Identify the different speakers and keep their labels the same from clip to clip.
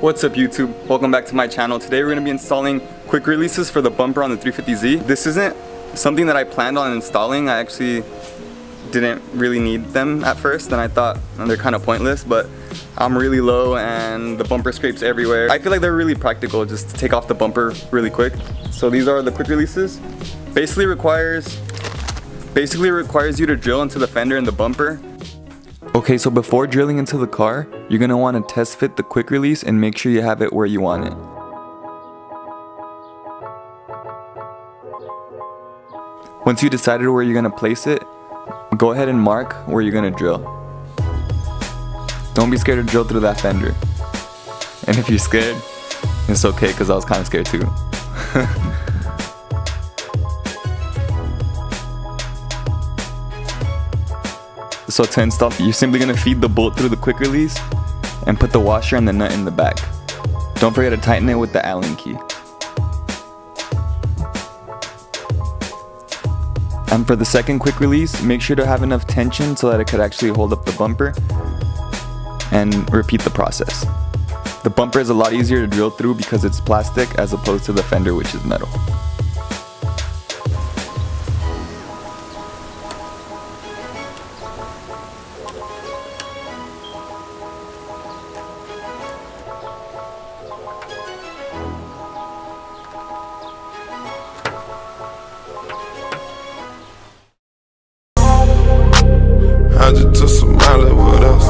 Speaker 1: What's up YouTube? Welcome back to my channel. Today we're going to be installing quick releases for the bumper on the 350Z. This isn't something that I planned on installing. I actually didn't really need them at first and I thought they're kind of pointless, but I'm really low and the bumper scrapes everywhere. I feel like they're really practical just to take off the bumper really quick. So these are the quick releases. Basically requires you to drill into the fender and the bumper. Okay, so before drilling into the car, you're going to want to test fit the quick release and make sure you have it where you want it. Once you decided where you're going to place it, go ahead and mark where you're going to drill. Don't be scared to drill through that fender. And if you're scared, it's okay because I was kind of scared too. So to install, you're simply going to feed the bolt through the quick release and put the washer and the nut in the back. Don't forget to tighten it with the Allen key. And for the second quick release, make sure to have enough tension so that it could actually hold up the bumper, and repeat the process. The bumper is a lot easier to drill through because it's plastic as opposed to the fender, which is metal.
Speaker 2: I just took some mileage with us.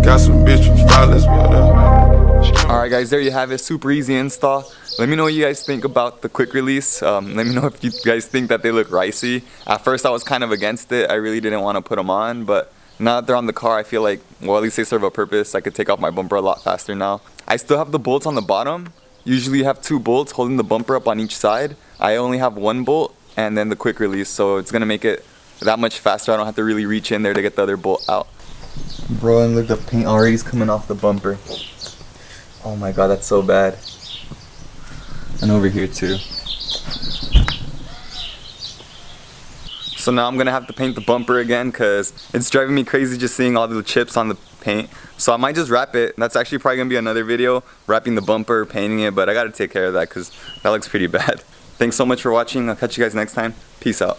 Speaker 2: Got some bitch with violence with us.
Speaker 1: Alright guys, there you have it. Super easy install. Let me know what you guys think about the quick release. Let me know if you guys think that they look ricey. At first I was kind of against it. I really didn't want to put them on, but now that they're on the car, I feel like, well, at least they serve a purpose. I could take off my bumper a lot faster now. I still have the bolts on the bottom. Usually you have 2 bolts holding the bumper up on each side. I only have 1 bolt and then the quick release, so it's gonna make it that much faster. I don't have to really reach in there to get the other bolt out. Bro, and look, the paint already is coming off the bumper. Oh my god, that's so bad. And over here too. So now I'm gonna have to paint the bumper again because it's driving me crazy just seeing all the chips on the paint. So I might just wrap it. That's actually probably gonna be another video, wrapping the bumper, painting it, but I gotta take care of that because that looks pretty bad. Thanks so much for watching. I'll catch you guys next time. Peace out.